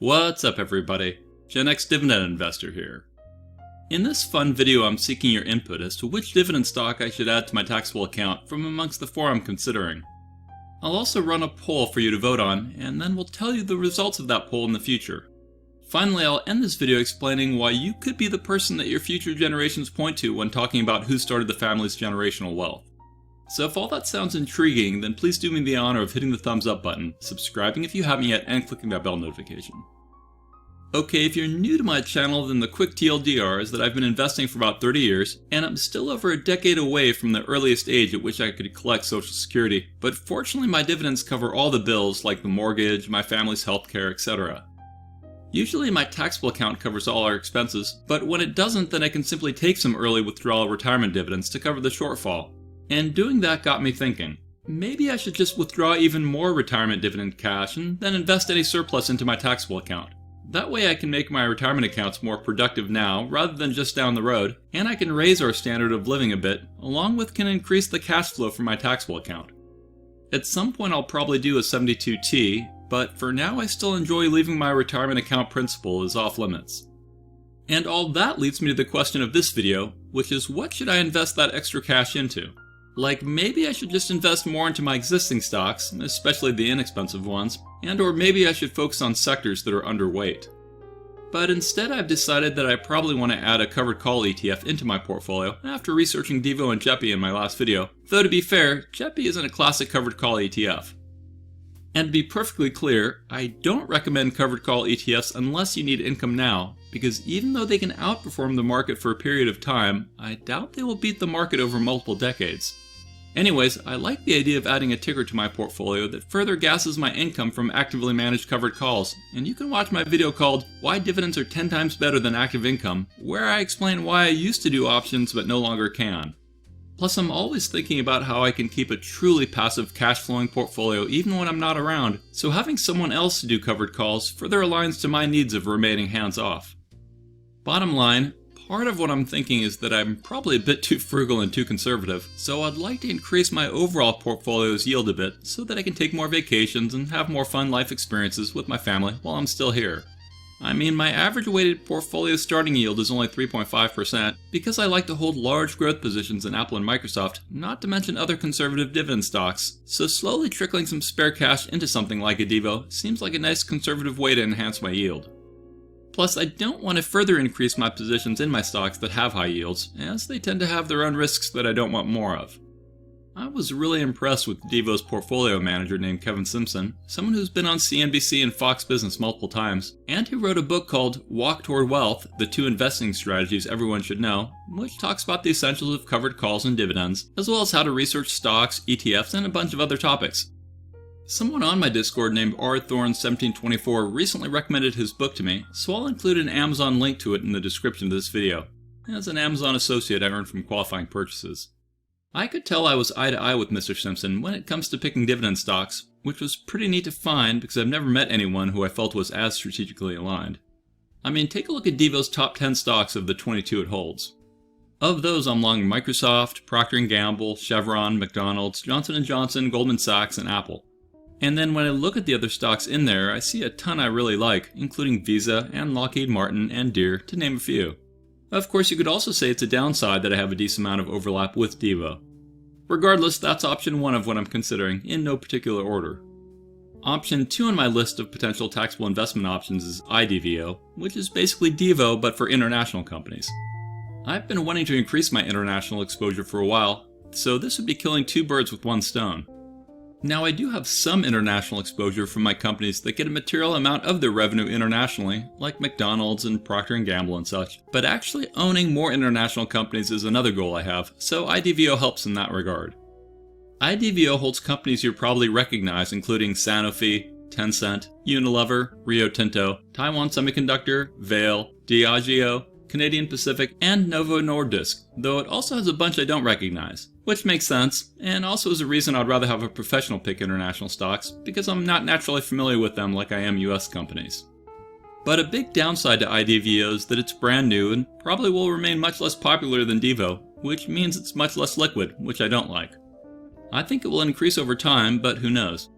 What's up everybody, Gen X Dividend Investor here. In this fun video I'm seeking your input as to which dividend stock I should add to my taxable account from amongst the four I'm considering. I'll also run a poll for you to vote on, and then we'll tell you the results of that poll in the future. Finally, I'll end this video explaining why you could be the person that your future generations point to when talking about who started the family's generational wealth. So if all that sounds intriguing, then please do me the honor of hitting the thumbs up button, subscribing if you haven't yet, and clicking that bell notification. Okay, if you're new to my channel, then the quick TLDR is that I've been investing for about 30 years, and I'm still over a decade away from the earliest age at which I could collect Social Security, but fortunately my dividends cover all the bills like the mortgage, my family's healthcare, etc. Usually my taxable account covers all our expenses, but when it doesn't, then I can simply take some early withdrawal retirement dividends to cover the shortfall. And doing that got me thinking, maybe I should just withdraw even more retirement dividend cash and then invest any surplus into my taxable account. That way I can make my retirement accounts more productive now rather than just down the road, and I can raise our standard of living a bit, along with can increase the cash flow from my taxable account. At some point I'll probably do a 72T, but for now I still enjoy leaving my retirement account principal as off limits. And all that leads me to the question of this video, which is what should I invest that extra cash into? Like, maybe I should just invest more into my existing stocks, especially the inexpensive ones, or maybe I should focus on sectors that are underweight. But instead I've decided that I probably want to add a covered call ETF into my portfolio after researching Divo and JEPI in my last video, though to be fair, JEPI isn't a classic covered call ETF. And to be perfectly clear, I don't recommend covered call ETFs unless you need income now, because even though they can outperform the market for a period of time, I doubt they will beat the market over multiple decades. Anyways, I like the idea of adding a ticker to my portfolio that further gasses my income from actively managed covered calls, and you can watch my video called Why Dividends Are 10 Times Better Than Active Income, where I explain why I used to do options but no longer can. Plus, I'm always thinking about how I can keep a truly passive cash flowing portfolio even when I'm not around, so having someone else to do covered calls further aligns to my needs of remaining hands off. Bottom line, part of what I'm thinking is that I'm probably a bit too frugal and too conservative, so I'd like to increase my overall portfolio's yield a bit so that I can take more vacations and have more fun life experiences with my family while I'm still here. I mean, my average weighted portfolio starting yield is only 3.5% because I like to hold large growth positions in Apple and Microsoft, not to mention other conservative dividend stocks, so slowly trickling some spare cash into something like a Divo seems like a nice conservative way to enhance my yield. Plus, I don't want to further increase my positions in my stocks that have high yields, as they tend to have their own risks that I don't want more of. I was really impressed with Divo's portfolio manager named Kevin Simpson, someone who's been on CNBC and Fox Business multiple times, and who wrote a book called Walk Toward Wealth, The 2 Investing Strategies Everyone Should Know, which talks about the essentials of covered calls and dividends, as well as how to research stocks, ETFs, and a bunch of other topics. Someone on my Discord named rthorn1724 recently recommended his book to me, so I'll include an Amazon link to it in the description of this video. As an Amazon associate I earned from qualifying purchases. I could tell I was eye to eye with Mr. Simpson when it comes to picking dividend stocks, which was pretty neat to find because I've never met anyone who I felt was as strategically aligned. I mean, take a look at Divo's top 10 stocks of the 22 it holds. Of those, I'm long Microsoft, Procter & Gamble, Chevron, McDonald's, Johnson & Johnson, Goldman Sachs, and Apple. And then when I look at the other stocks in there, I see a ton I really like, including Visa and Lockheed Martin and Deere, to name a few. Of course, you could also say it's a downside that I have a decent amount of overlap with Divo. Regardless, that's option 1 of what I'm considering, in no particular order. Option 2 on my list of potential taxable investment options is IDVO, which is basically Divo but for international companies. I've been wanting to increase my international exposure for a while, so this would be killing 2 birds with 1 stone. Now, I do have some international exposure from my companies that get a material amount of their revenue internationally, like McDonald's and Procter & Gamble and such, but actually owning more international companies is another goal I have, so IDVO helps in that regard. IDVO holds companies you probably recognize including Sanofi, Tencent, Unilever, Rio Tinto, Taiwan Semiconductor, Vale, Diageo, Canadian Pacific, and Novo Nordisk, though it also has a bunch I don't recognize. Which makes sense, and also is a reason I'd rather have a professional pick international stocks, because I'm not naturally familiar with them like I am US companies. But a big downside to IDVO is that it's brand new and probably will remain much less popular than Divo, which means it's much less liquid, which I don't like. I think it will increase over time, but who knows.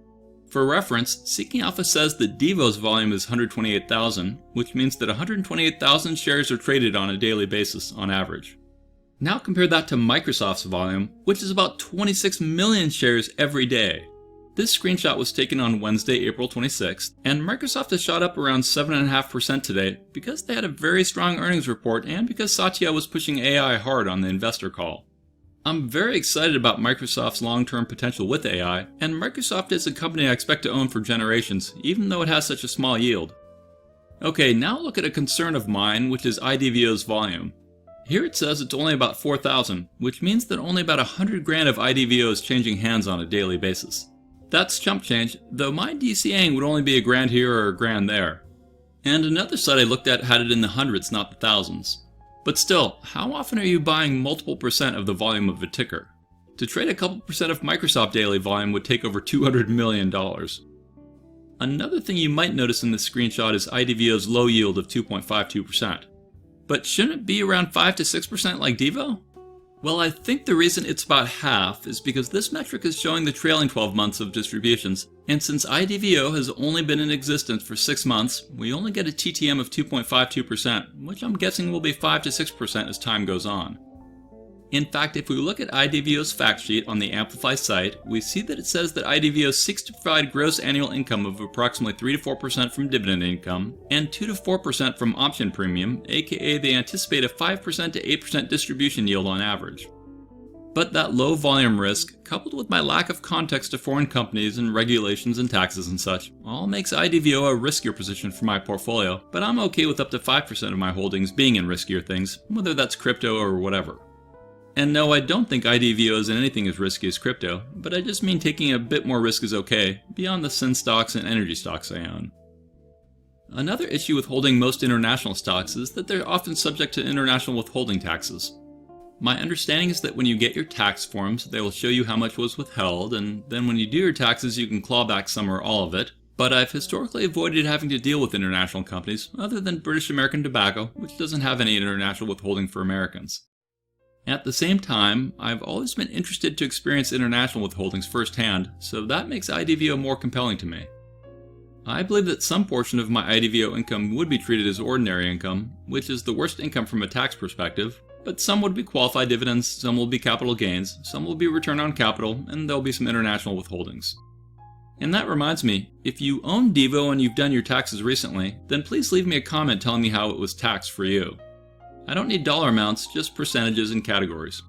For reference, Seeking Alpha says that Divo's volume is 128,000, which means that 128,000 shares are traded on a daily basis on average. Now compare that to Microsoft's volume, which is about 26 million shares every day. This screenshot was taken on Wednesday, April 26th, and Microsoft has shot up around 7.5% today because they had a very strong earnings report and because Satya was pushing AI hard on the investor call. I'm very excited about Microsoft's long-term potential with AI, and Microsoft is a company I expect to own for generations, even though it has such a small yield. Okay, now look at a concern of mine, which is IDVO's volume. Here it says it's only about 4,000, which means that only about 100 grand of IDVO is changing hands on a daily basis. That's chump change, though my DCAing would only be a grand here or a grand there. And another site I looked at had it in the hundreds, not the thousands. But still, how often are you buying multiple percent of the volume of a ticker? To trade a couple percent of Microsoft daily volume would take over $200 million. Another thing you might notice in this screenshot is IDVO's low yield of 2.52%. But shouldn't it be around 5 to 6% like Divo? Well, I think the reason it's about half is because this metric is showing the trailing 12 months of distributions, and since IDVO has only been in existence for 6 months, we only get a TTM of 2.52%, which I'm guessing will be 5 to 6% as time goes on. In fact, if we look at IDVO's fact sheet on the Amplify site, we see that it says that IDVO seeks to provide gross annual income of approximately 3 to 4% from dividend income and 2 to 4% from option premium, aka they anticipate a 5% to 8% distribution yield on average. But that low volume risk, coupled with my lack of context to foreign companies and regulations and taxes and such, all makes IDVO a riskier position for my portfolio, but I'm okay with up to 5% of my holdings being in riskier things, whether that's crypto or whatever. And no, I don't think IDVO is in anything as risky as crypto, but I just mean taking a bit more risk is okay, beyond the sin stocks and energy stocks I own. Another issue with holding most international stocks is that they're often subject to international withholding taxes. My understanding is that when you get your tax forms, they will show you how much was withheld, and then when you do your taxes you can claw back some or all of it, but I've historically avoided having to deal with international companies, other than British American Tobacco, which doesn't have any international withholding for Americans. At the same time, I've always been interested to experience international withholdings firsthand, so that makes IDVO more compelling to me. I believe that some portion of my IDVO income would be treated as ordinary income, which is the worst income from a tax perspective, but some would be qualified dividends, some will be capital gains, some will be return on capital, and there'll be some international withholdings. And that reminds me, if you own Divo and you've done your taxes recently, then please leave me a comment telling me how it was taxed for you. I don't need dollar amounts, just percentages and categories.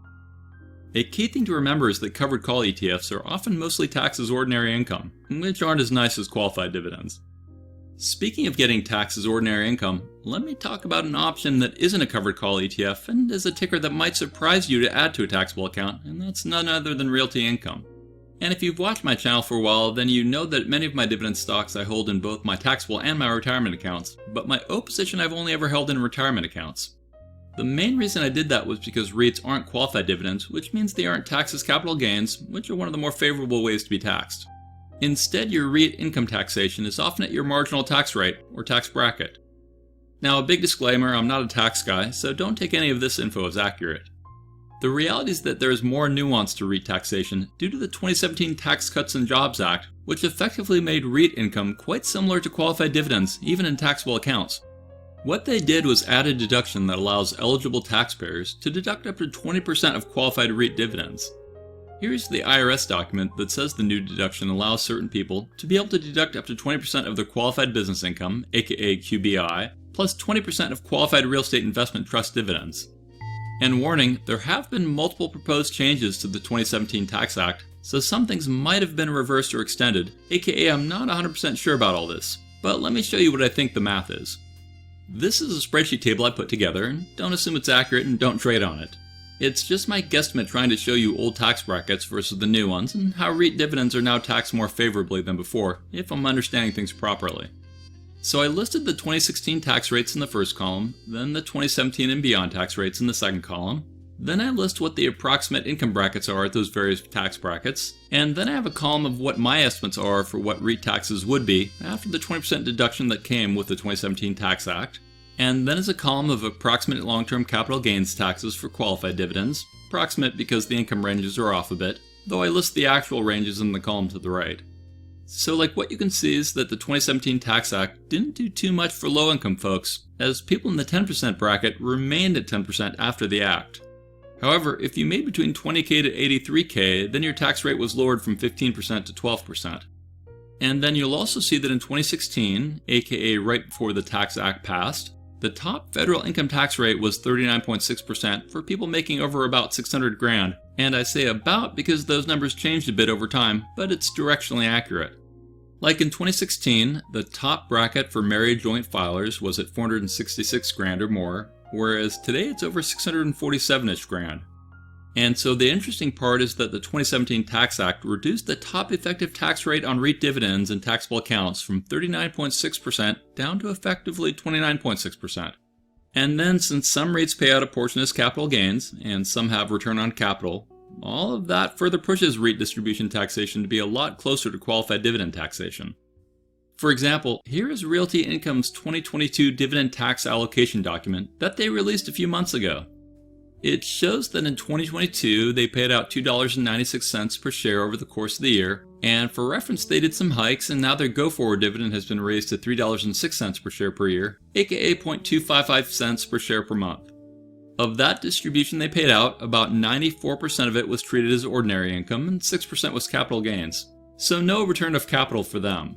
A key thing to remember is that covered call ETFs are often mostly taxed as ordinary income, which aren't as nice as qualified dividends. Speaking of getting taxed as ordinary income, let me talk about an option that isn't a covered call ETF and is a ticker that might surprise you to add to a taxable account, and that's none other than Realty Income. And if you've watched my channel for a while, then you know that many of my dividend stocks I hold in both my taxable and my retirement accounts, but my O position I've only ever held in retirement accounts. The main reason I did that was because REITs aren't qualified dividends, which means they aren't taxed as capital gains, which are one of the more favorable ways to be taxed. Instead, your REIT income taxation is often at your marginal tax rate, or tax bracket. Now, a big disclaimer, I'm not a tax guy, so don't take any of this info as accurate. The reality is that there is more nuance to REIT taxation due to the 2017 Tax Cuts and Jobs Act, which effectively made REIT income quite similar to qualified dividends, even in taxable accounts. What they did was add a deduction that allows eligible taxpayers to deduct up to 20% of qualified REIT dividends. Here's the IRS document that says the new deduction allows certain people to be able to deduct up to 20% of their qualified business income, aka QBI, plus 20% of qualified real estate investment trust dividends. And warning, there have been multiple proposed changes to the 2017 Tax Act, so some things might have been reversed or extended, aka I'm not 100% sure about all this, but let me show you what I think the math is. This is a spreadsheet table I put together, and don't assume it's accurate and don't trade on it. It's just my guesstimate trying to show you old tax brackets versus the new ones, and how REIT dividends are now taxed more favorably than before, if I'm understanding things properly. So I listed the 2016 tax rates in the first column, then the 2017 and beyond tax rates in the second column, then I list what the approximate income brackets are at those various tax brackets, and then I have a column of what my estimates are for what REIT taxes would be after the 20% deduction that came with the 2017 Tax Act, and then as a column of approximate long-term capital gains taxes for qualified dividends, approximate because the income ranges are off a bit, though I list the actual ranges in the column to the right. So like what you can see is that the 2017 Tax Act didn't do too much for low-income folks, as people in the 10% bracket remained at 10% after the act. However, if you made between 20K to 83K, then your tax rate was lowered from 15% to 12%. And then you'll also see that in 2016, aka right before the Tax Act passed, the top federal income tax rate was 39.6% for people making over about 600 grand. And I say about because those numbers changed a bit over time, but it's directionally accurate. Like in 2016, the top bracket for married joint filers was at 466 grand or more, whereas today it's over 647-ish grand. And so the interesting part is that the 2017 Tax Act reduced the top effective tax rate on REIT dividends and taxable accounts from 39.6% down to effectively 29.6%. And then since some REITs pay out a portion as capital gains, and some have return on capital, all of that further pushes REIT distribution taxation to be a lot closer to qualified dividend taxation. For example, here is Realty Income's 2022 dividend tax allocation document that they released a few months ago. It shows that in 2022 they paid out $2.96 per share over the course of the year, and for reference they did some hikes and now their go-forward dividend has been raised to $3.06 per share per year, aka 0.255 cents per share per month. Of that distribution they paid out, about 94% of it was treated as ordinary income and 6% was capital gains, so no return of capital for them.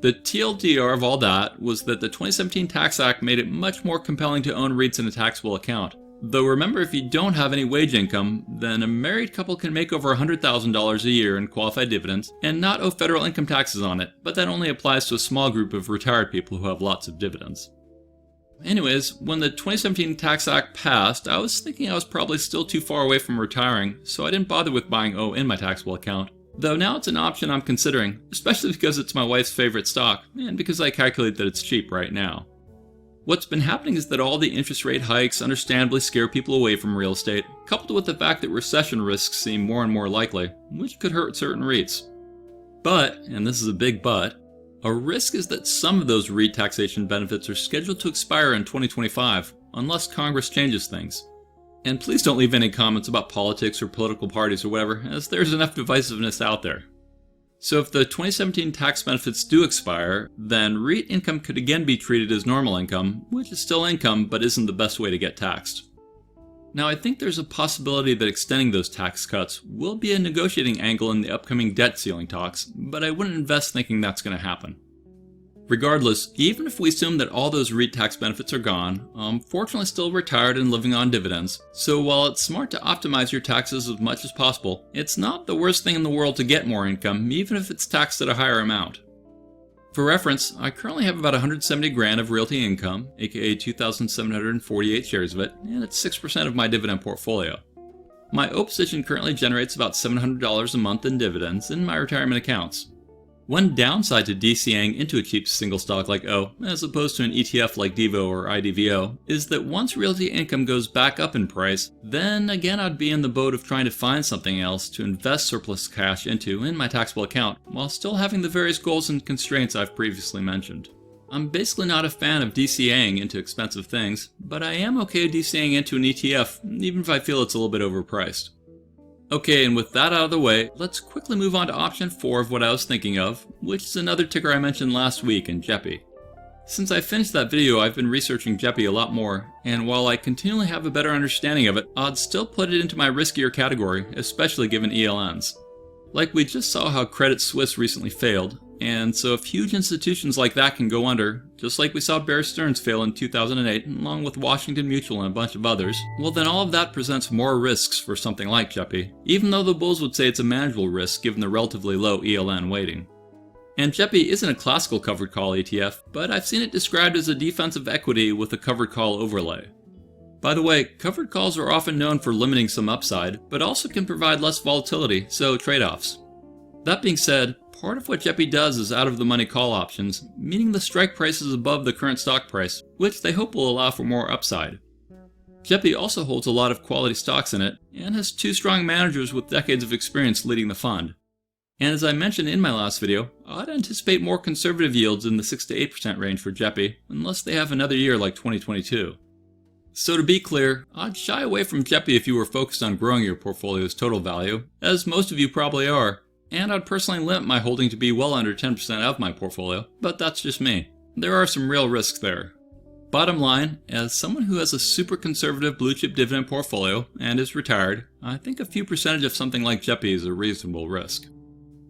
The TLDR of all that was that the 2017 Tax Act made it much more compelling to own REITs in a taxable account. Though remember, if you don't have any wage income, then a married couple can make over $100,000 a year in qualified dividends and not owe federal income taxes on it, but that only applies to a small group of retired people who have lots of dividends. Anyways, when the 2017 Tax Act passed, I was thinking I was probably still too far away from retiring, so I didn't bother with buying O in my taxable account. Though now it's an option I'm considering, especially because it's my wife's favorite stock, and because I calculate that it's cheap right now. What's been happening is that all the interest rate hikes understandably scare people away from real estate, coupled with the fact that recession risks seem more and more likely, which could hurt certain REITs. But, and this is a big but, a risk is that some of those REIT taxation benefits are scheduled to expire in 2025, unless Congress changes things. And please don't leave any comments about politics or political parties or whatever, as there's enough divisiveness out there. So if the 2017 tax benefits do expire, then REIT income could again be treated as normal income, which is still income but isn't the best way to get taxed. Now I think there's a possibility that extending those tax cuts will be a negotiating angle in the upcoming debt ceiling talks, but I wouldn't invest thinking that's going to happen. Regardless, even if we assume that all those REIT tax benefits are gone, I'm fortunately still retired and living on dividends, so while it's smart to optimize your taxes as much as possible, it's not the worst thing in the world to get more income, even if it's taxed at a higher amount. For reference, I currently have about 170 grand of realty income, aka 2,748 shares of it, and it's 6% of my dividend portfolio. My O position currently generates about $700 a month in dividends in my retirement accounts. One downside to DCAing into a cheap single stock like O, as opposed to an ETF like Divo or IDVO, is that once realty income goes back up in price, then again I'd be in the boat of trying to find something else to invest surplus cash into in my taxable account, while still having the various goals and constraints I've previously mentioned. I'm basically not a fan of DCAing into expensive things, but I am okay DCAing into an ETF, even if I feel it's a little bit overpriced. Okay, and with that out of the way, let's quickly move on to option 4 of what I was thinking of, which is another ticker I mentioned last week in JEPI. Since I finished that video, I've been researching JEPI a lot more, and while I continually have a better understanding of it, I'd still put it into my riskier category, especially given ELNs. Like we just saw how Credit Suisse recently failed, and so if huge institutions like that can go under, just like we saw Bear Stearns fail in 2008, along with Washington Mutual and a bunch of others, well then all of that presents more risks for something like JEPI, even though the bulls would say it's a manageable risk given the relatively low ELN weighting. And JEPI isn't a classical covered call ETF, but I've seen it described as a defensive equity with a covered call overlay. By the way, covered calls are often known for limiting some upside, but also can provide less volatility, so trade-offs. That being said, part of what JEPI does is out-of-the-money call options, meaning the strike price is above the current stock price, which they hope will allow for more upside. JEPI also holds a lot of quality stocks in it, and has 2 strong managers with decades of experience leading the fund. And as I mentioned in my last video, I'd anticipate more conservative yields in the 6 to 8% range for JEPI, unless they have another year like 2022. So to be clear, I'd shy away from JEPI if you were focused on growing your portfolio's total value, as most of you probably are. And I'd personally limit my holding to be well under 10% of my portfolio, but that's just me. There are some real risks there. Bottom line, as someone who has a super conservative blue chip dividend portfolio and is retired, I think a few percentage of something like JEPI is a reasonable risk.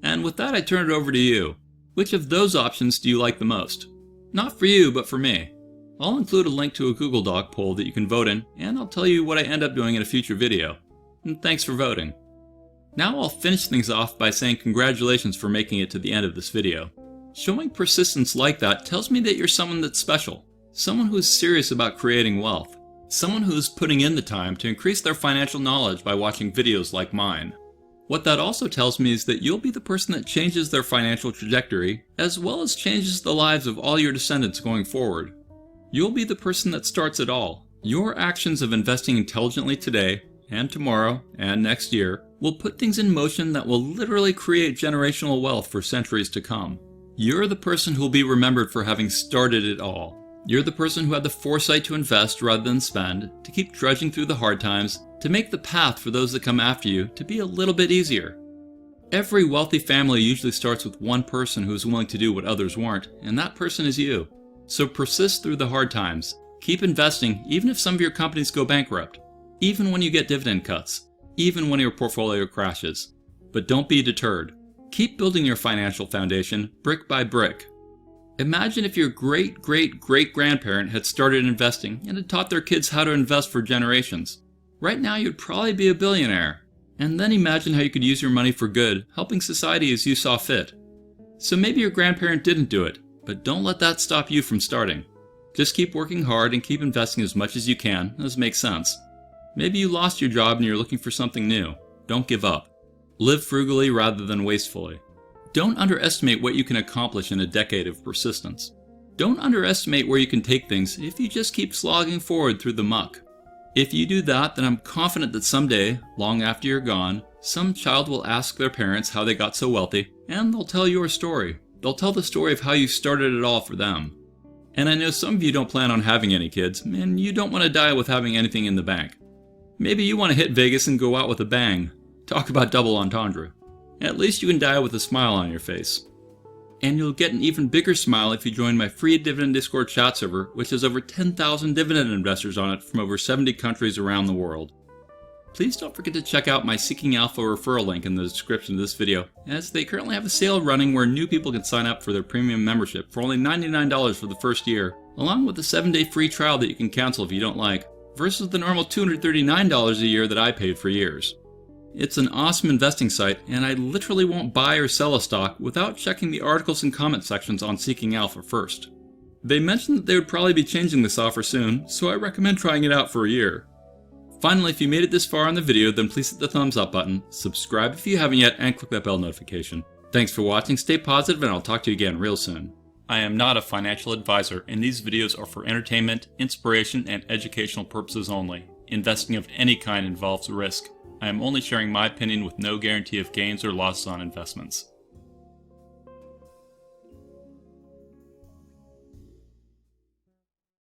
And with that, I turn it over to you. Which of those options do you like the most? Not for you, but for me. I'll include a link to a Google Doc poll that you can vote in, and I'll tell you what I end up doing in a future video. And thanks for voting. Now I'll finish things off by saying congratulations for making it to the end of this video. Showing persistence like that tells me that you're someone that's special. Someone who is serious about creating wealth. Someone who is putting in the time to increase their financial knowledge by watching videos like mine. What that also tells me is that you'll be the person that changes their financial trajectory, as well as changes the lives of all your descendants going forward. You'll be the person that starts it all. Your actions of investing intelligently today, and tomorrow, and next year, will put things in motion that will literally create generational wealth for centuries to come. You're the person who will be remembered for having started it all. You're the person who had the foresight to invest rather than spend, to keep trudging through the hard times, to make the path for those that come after you to be a little bit easier. Every wealthy family usually starts with one person who is willing to do what others weren't, and that person is you. So persist through the hard times. Keep investing even if some of your companies go bankrupt, even when you get dividend cuts, even when your portfolio crashes. But don't be deterred. Keep building your financial foundation brick by brick. Imagine if your great-great-great-grandparent had started investing and had taught their kids how to invest for generations. Right now you'd probably be a billionaire. And then imagine how you could use your money for good, helping society as you saw fit. So maybe your grandparent didn't do it, but don't let that stop you from starting. Just keep working hard and keep investing as much as you can, as makes sense. Maybe you lost your job and you're looking for something new. Don't give up. Live frugally rather than wastefully. Don't underestimate what you can accomplish in a decade of persistence. Don't underestimate where you can take things if you just keep slogging forward through the muck. If you do that, then I'm confident that someday, long after you're gone, some child will ask their parents how they got so wealthy, and they'll tell your story. They'll tell the story of how you started it all for them. And I know some of you don't plan on having any kids, and you don't want to die with having anything in the bank. Maybe you want to hit Vegas and go out with a bang. Talk about double entendre. At least you can die with a smile on your face. And you'll get an even bigger smile if you join my free Dividend Discord chat server, which has over 10,000 dividend investors on it from over 70 countries around the world. Please don't forget to check out my Seeking Alpha referral link in the description of this video, as they currently have a sale running where new people can sign up for their premium membership for only $99 for the first year, along with a 7-day free trial that you can cancel if you don't like, versus the normal $239 a year that I paid for years. It's an awesome investing site, and I literally won't buy or sell a stock without checking the articles and comment sections on Seeking Alpha first. They mentioned that they would probably be changing this offer soon, so I recommend trying it out for a year. Finally, if you made it this far in the video, then please hit the thumbs up button, subscribe if you haven't yet, and click that bell notification. Thanks for watching, stay positive, and I'll talk to you again real soon. I am not a financial advisor, and these videos are for entertainment, inspiration, and educational purposes only. Investing of any kind involves risk. I am only sharing my opinion with no guarantee of gains or losses on investments.